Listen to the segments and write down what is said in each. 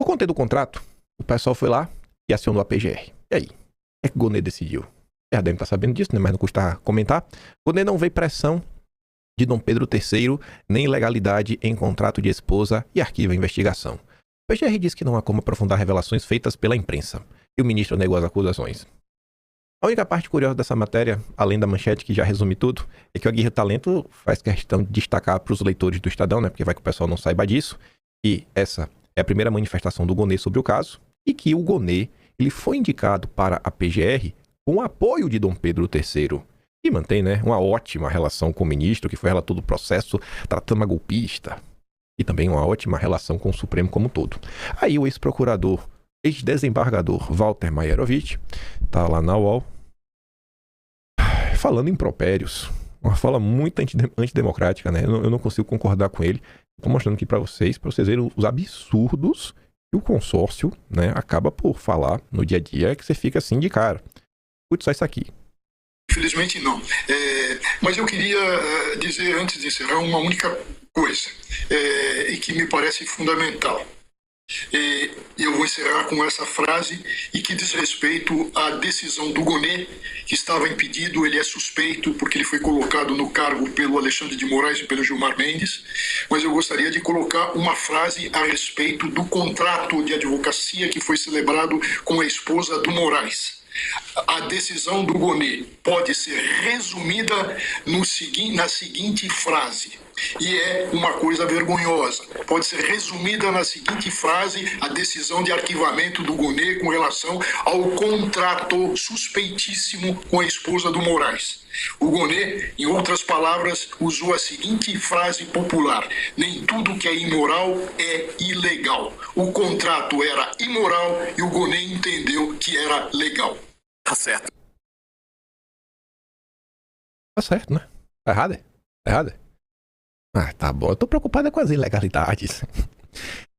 No contexto do contrato, o pessoal foi lá e acionou a PGR. E aí? O que é que o Gonê decidiu? Já devem estar sabendo disso, né? Mas não custa comentar. Gonê não vê pressão de Dom Pedro III, nem ilegalidade em contrato de esposa e arquiva a investigação. O PGR diz que não há como aprofundar revelações feitas pela imprensa. E o ministro negou as acusações. A única parte curiosa dessa matéria, além da manchete que já resume tudo, é que o Aguirre Talento faz questão de destacar para os leitores do Estadão, né? Porque vai que o pessoal não saiba disso. E essa é a primeira manifestação do Gonê sobre o caso. E que o Gonê, ele foi indicado para a PGR com o apoio de Dom Pedro III. E mantém, né, uma ótima relação com o ministro, que foi relator do processo tratando a golpista. E também uma ótima relação com o Supremo como um todo. Aí o ex-procurador, ex-desembargador Walter Maierovitch, tá lá na UOL, falando impropérios. Uma fala muito antidemocrática, né? Eu não consigo concordar com ele. Estou mostrando aqui para vocês verem os absurdos que o consórcio, né, acaba por falar no dia a dia, que você fica assim de cara. Escute só isso aqui. Infelizmente não. Mas eu queria dizer, antes de encerrar, uma única coisa, e que me parece fundamental. E eu vou encerrar com essa frase, e que diz respeito à decisão do Gonê, que estava impedido. Ele é suspeito porque ele foi colocado no cargo pelo Alexandre de Moraes e pelo Gilmar Mendes, mas eu gostaria de colocar uma frase a respeito do contrato de advocacia que foi celebrado com a esposa do Moraes. A decisão do Gonê pode ser resumida na seguinte frase, e é uma coisa vergonhosa. Pode ser resumida na seguinte frase, a decisão de arquivamento do Gonê com relação ao contrato suspeitíssimo com a esposa do Moraes. O Gonê, em outras palavras, usou a seguinte frase popular: nem tudo que é imoral é ilegal. O contrato era imoral e o Gonê entendeu que era legal. Tá certo. Tá certo, né? Tá errado? Tá errado? Ah, tá bom. Eu tô preocupado com as ilegalidades.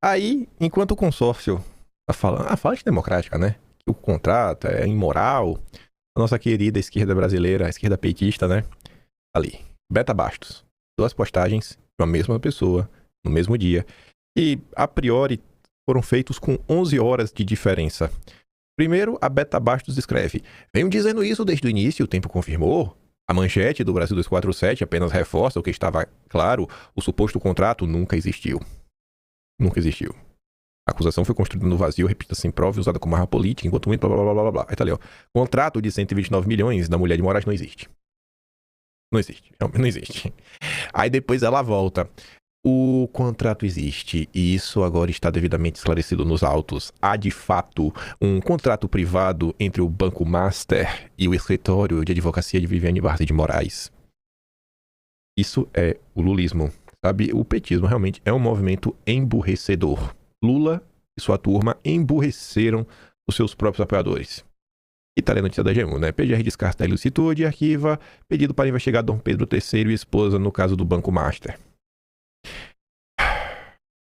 Aí, enquanto o consórcio tá falando, a fala democrática, né? Que o contrato é imoral. A nossa querida esquerda brasileira, a esquerda petista, né? Ali, Beta Bastos. 2 postagens de uma mesma pessoa, no mesmo dia. E, a priori, foram feitos com 11 horas de diferença. Primeiro, a Beta Bastos escreve: venho dizendo isso desde o início, o tempo confirmou. A manchete do Brasil 247 apenas reforça o que estava claro, o suposto contrato nunca existiu. Nunca existiu. A acusação foi construída no vazio, repita sem prova e usada como arma política, enquanto muito blá blá blá blá blá. Aí tá ali, ó. Contrato de 129 milhões da mulher de Moraes não existe. Não existe. Não existe. Aí depois ela volta. O contrato existe e isso agora está devidamente esclarecido nos autos. Há, de fato, um contrato privado entre o Banco Master e o escritório de advocacia de Viviane Barça de Moraes. Isso é o lulismo, sabe? O petismo realmente é um movimento emburrecedor. Lula e sua turma emburreceram os seus próprios apoiadores. E tá lendo a notícia da G1, né? PGR descarta a ilicitude e arquiva pedido para investigar Dom Pedro III e esposa no caso do Banco Master.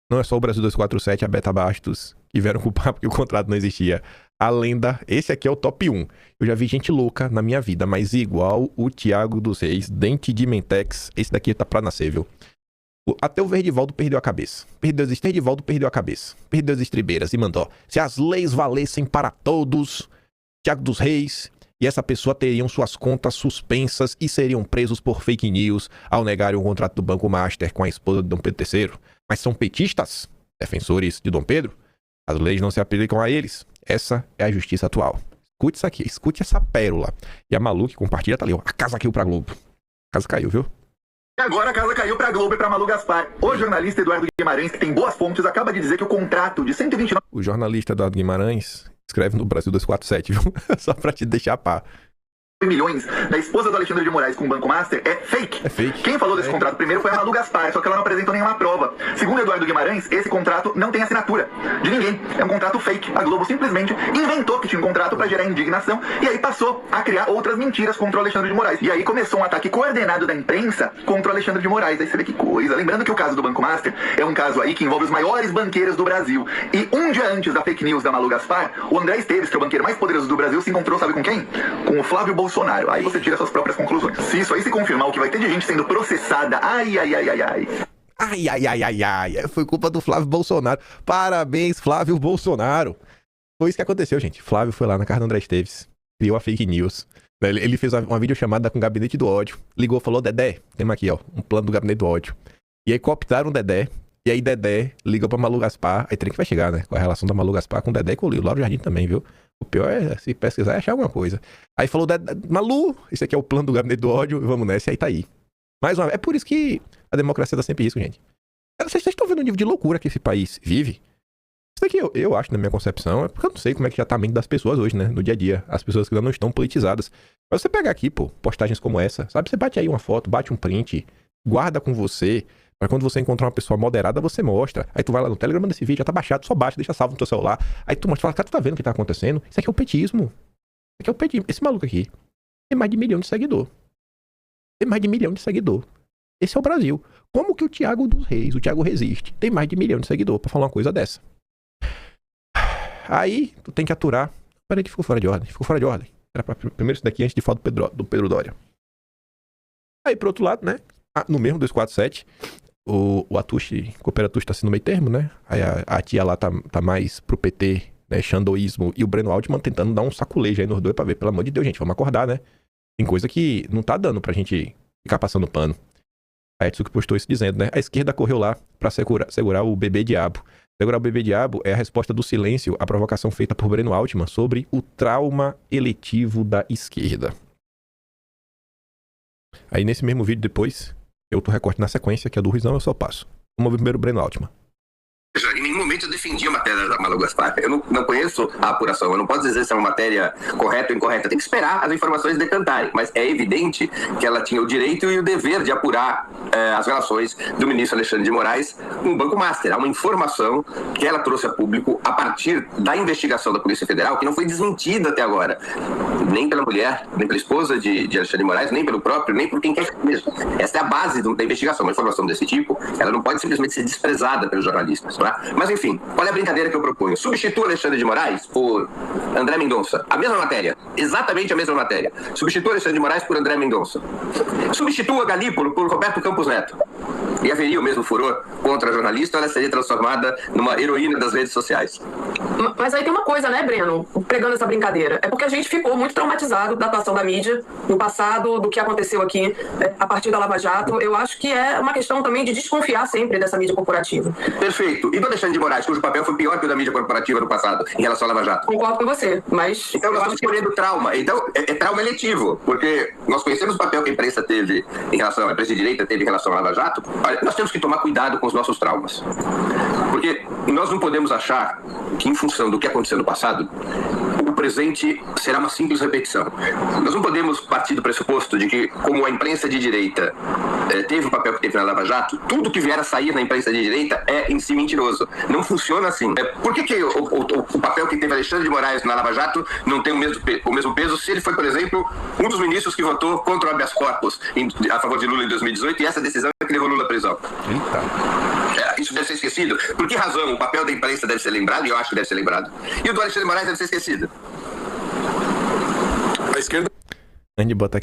Não é só o Brasil 247 e a Beta Bastos que vieram culpar porque o contrato não existia. A lenda, esse aqui é o top 1. Eu já vi gente louca na minha vida, mas igual o Thiago dos Reis, dente de Mentex, esse daqui tá pra nascer, viu? Até o Verdivaldo perdeu a cabeça. Verdivaldo perdeu a cabeça. Perdeu as estribeiras e mandou: se as leis valessem para todos, Thiago dos Reis e essa pessoa teriam suas contas suspensas e seriam presos por fake news ao negarem o contrato do Banco Master com a esposa de Dom Pedro III. Mas são petistas, defensores de Dom Pedro. As leis não se aplicam a eles. Essa é a justiça atual. Escute isso aqui, escute essa pérola. E a Malu que compartilha tá ali, ó. A casa caiu pra Globo. A casa caiu, viu? Agora a casa caiu pra Globo e pra Malu Gaspar. O jornalista Eduardo Guimarães, que tem boas fontes, acaba de dizer que o contrato de 129... O jornalista Eduardo Guimarães escreve no Brasil 247, viu? Só pra te deixar pá. milhões da esposa do Alexandre de Moraes com o Banco Master é fake. É fake. Quem falou desse contrato primeiro foi a Malu Gaspar, só que ela não apresentou nenhuma prova. Segundo Eduardo Guimarães, esse contrato não tem assinatura de ninguém. É um contrato fake. A Globo simplesmente inventou que tinha um contrato para gerar indignação e aí passou a criar outras mentiras contra o Alexandre de Moraes. E aí começou um ataque coordenado da imprensa contra o Alexandre de Moraes. Aí você vê que coisa. Lembrando que o caso do Banco Master é um caso aí que envolve os maiores banqueiros do Brasil. E um dia antes da fake news da Malu Gaspar, o André Esteves, que é o banqueiro mais poderoso do Brasil, se encontrou, sabe com quem? Com o Flávio Bolsonaro. Aí você tira suas próprias conclusões. Se isso aí se confirmar, o que vai ter de gente sendo processada, ai. Ai, ai, ai, ai, ai. Foi culpa do Flávio Bolsonaro. Parabéns, Flávio Bolsonaro. Foi isso que aconteceu, gente. Flávio foi lá na casa do André Esteves, criou a fake news. Ele fez uma videochamada com o Gabinete do Ódio. Ligou, falou, Dedé, temos aqui, ó, um plano do Gabinete do Ódio. E aí cooptaram o Dedé. E aí Dedé ligou pra Malu Gaspar. Aí tem que vai chegar, né? Com a relação da Malu Gaspar com o Dedé e com o Lauro Jardim também, viu? O pior é se pesquisar e achar alguma coisa. Aí falou, Malu, esse aqui é o plano do Gabinete do Ódio, vamos nessa, e aí tá aí. Mais uma vez, é por isso que a democracia dá sempre risco, gente. Vocês estão vendo o nível de loucura que esse país vive? Isso daqui eu acho, na minha concepção, é porque eu não sei como é que já tá a mente das pessoas hoje, né? No dia a dia. As pessoas que ainda não estão politizadas. Mas você pegar aqui, pô, postagens como essa, sabe? Você bate aí uma foto, bate um print, guarda com você, pra quando você encontrar uma pessoa moderada, você mostra. Aí tu vai lá no Telegram, manda esse vídeo, já tá baixado, só baixa, deixa salvo no teu celular. Aí tu mostra, fala, cara, tu tá vendo o que tá acontecendo? Isso aqui é o petismo. Isso aqui é o petismo. Esse maluco aqui tem mais de 1 milhão de seguidor. Tem mais de 1 milhão de seguidor. Esse é o Brasil. Como que o Thiago dos Reis, o Thiago Resiste, tem mais de 1 milhão de seguidor pra falar uma coisa dessa? Aí, tu tem que aturar. Peraí que ficou fora de ordem. Era pra primeiro isso daqui antes de falar do Pedro Doria. Aí, pro outro lado, né? No mesmo 247, o Atushi, o Cooper Atushi tá sendo meio termo, né? Aí a tia lá tá mais pro PT, né? Xandoísmo. E o Breno Altman tentando dar um saculejo aí nos dois pra ver. Pelo amor de Deus, gente, vamos acordar, né? Tem coisa que não tá dando pra gente ficar passando pano. A Etsuki postou isso dizendo, né? A esquerda correu lá pra segurar o bebê diabo. Segurar o bebê diabo é a resposta do silêncio à provocação feita por Breno Altman sobre o trauma eletivo da esquerda. Aí nesse mesmo vídeo depois, eu tô recorte na sequência, que é do Ruizão, eu só passo. Vamos ver primeiro o Breno Altman. Em nenhum momento eu defendi a matéria da Malu Gaspar. Eu não conheço a apuração. Eu não posso dizer se é uma matéria correta ou incorreta. Tem que esperar as informações decantarem. Mas é evidente que ela tinha o direito e o dever de apurar as relações do ministro Alexandre de Moraes com o Banco Master. Há uma informação que ela trouxe a público a partir da investigação da Polícia Federal que não foi desmentida até agora. Nem pela mulher, nem pela esposa de Alexandre de Moraes, nem pelo próprio, nem por quem quer que seja. Essa é a base da investigação. Uma informação desse tipo, ela não pode simplesmente ser desprezada pelos jornalistas. Mas enfim, qual é a brincadeira que eu proponho? Substitua Alexandre de Moraes por André Mendonça. A mesma matéria, exatamente a mesma matéria. Substitua Alexandre de Moraes por André Mendonça. Substitua Galípolo por Roberto Campos Neto. E haveria o mesmo furor contra a jornalista, ela seria transformada numa heroína das redes sociais. Mas aí tem uma coisa, né, Breno, pregando essa brincadeira. É porque a gente ficou muito traumatizado da atuação da mídia no passado, do que aconteceu aqui a partir da Lava Jato. Eu acho que é uma questão também de desconfiar sempre dessa mídia corporativa. Perfeito. E do Alexandre de Moraes, cujo papel foi pior que o da mídia corporativa no passado, em relação à Lava Jato? Concordo com você, mas... Então nós estamos escolhendo trauma. Então é trauma eletivo, porque nós conhecemos o papel que a imprensa teve em relação, a imprensa de direita teve em relação à Lava Jato. Olha, nós temos que tomar cuidado com os nossos traumas. Porque nós não podemos achar que, em função do que aconteceu no passado, o presente será uma simples repetição. Nós não podemos partir do pressuposto de que, como a imprensa de direita teve o papel que teve na Lava Jato, tudo que vier a sair na imprensa de direita é em si mentiroso. Não funciona assim. Por que o papel que teve Alexandre de Moraes na Lava Jato não tem o mesmo peso se ele foi, por exemplo, um dos ministros que votou contra o habeas corpus a favor de Lula em 2018 e essa decisão é que levou Lula à prisão? Isso deve ser esquecido. Por que razão o papel da imprensa deve ser lembrado? E eu acho que deve ser lembrado. E o do Alexandre de Moraes deve ser esquecido. A esquerda... Antes de botar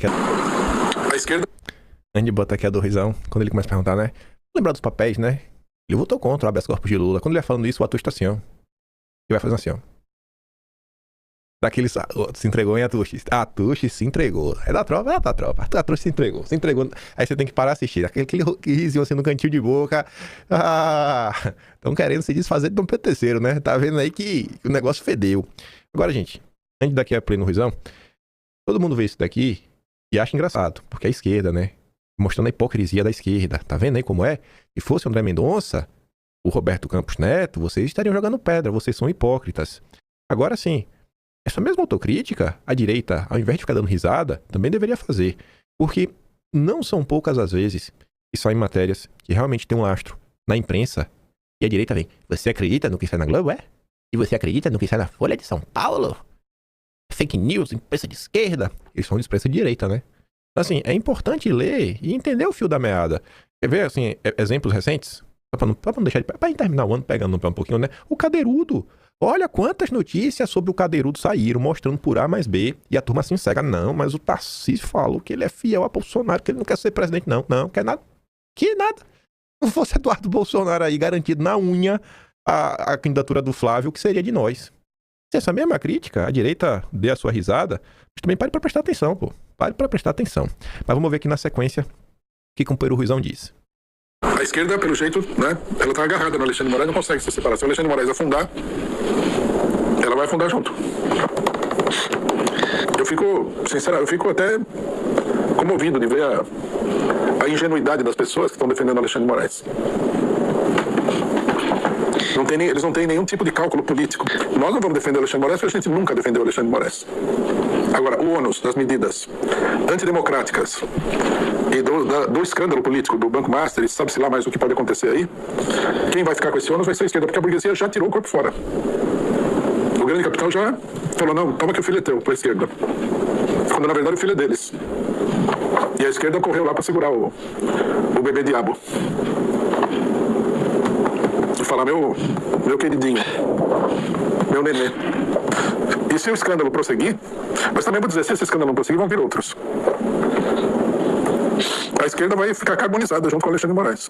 aqui a do Ruizão, quando ele começa a perguntar, né? Lembrar dos papéis, né? Ele votou contra o habeas corpus de Lula. Quando ele vai falando isso, o Atushi tá assim, ó. Ele vai fazendo assim, ó. Daquele... Se entregou em Atushi. Atushi se entregou. É da tropa? É da tropa. Atushi se entregou. Se entregou. Aí você tem que parar e assistir. Aquele risinho assim no cantinho de boca. Estão querendo se desfazer de Dom Pedro III, né? Tá vendo aí que o negócio fedeu. Agora, gente, antes daqui a pleno Ruizão, todo mundo vê isso daqui e acha engraçado. Porque é a esquerda, né? Mostrando a hipocrisia da esquerda. Tá vendo aí como é? Se fosse o André Mendonça, o Roberto Campos Neto, vocês estariam jogando pedra. Vocês são hipócritas. Agora sim, essa mesma autocrítica, a direita, ao invés de ficar dando risada, também deveria fazer. Porque não são poucas as vezes que saem matérias que realmente têm um lastro na imprensa e a direita vem. Você acredita no que sai na Globo, é? E você acredita no que sai na Folha de São Paulo? Fake news, imprensa de esquerda. Eles são de imprensa de direita, né? Assim, é importante ler e entender o fio da meada. Quer ver, assim, exemplos recentes? Pra não deixar de... Pra terminar o ano pegando no pé um pouquinho, né? O Cadeirudo. Olha quantas notícias sobre o Cadeirudo saíram, mostrando por A mais B. E a turma assim cega. Não, mas o Tarcísio falou que ele é fiel a Bolsonaro, que ele não quer ser presidente. Não, quer nada. Que nada. não fosse Eduardo Bolsonaro aí garantido na unha a candidatura do Flávio, que seria de nós. Se essa mesma crítica, a direita dê a sua risada, mas também pare para prestar atenção, pô. Pare para prestar atenção. Mas vamos ver aqui na sequência o que o Peru Ruizão diz. A esquerda, pelo jeito, né, ela tá agarrada no Alexandre de Moraes, não consegue se separar. Se o Alexandre de Moraes afundar, ela vai afundar junto. Eu fico até comovido de ver a ingenuidade das pessoas que estão defendendo o Alexandre de Moraes. Eles não têm nenhum tipo de cálculo político. Nós não vamos defender o Alexandre de Moraes porque a gente nunca defendeu o Alexandre de Moraes. Agora, o ônus das medidas antidemocráticas e do escândalo político do Banco Master, e sabe-se lá mais o que pode acontecer aí, quem vai ficar com esse ônus vai ser a esquerda, porque a burguesia já tirou o corpo fora. O grande capital já falou, não, toma que o filho é teu, para a esquerda. Quando na verdade o filho é deles. E a esquerda correu lá para segurar o bebê diabo. Vou falar, meu queridinho, meu nenê. E se o escândalo prosseguir, mas também vou dizer, se esse escândalo não prosseguir, vão vir outros. A esquerda vai ficar carbonizada junto com o Alexandre de Moraes.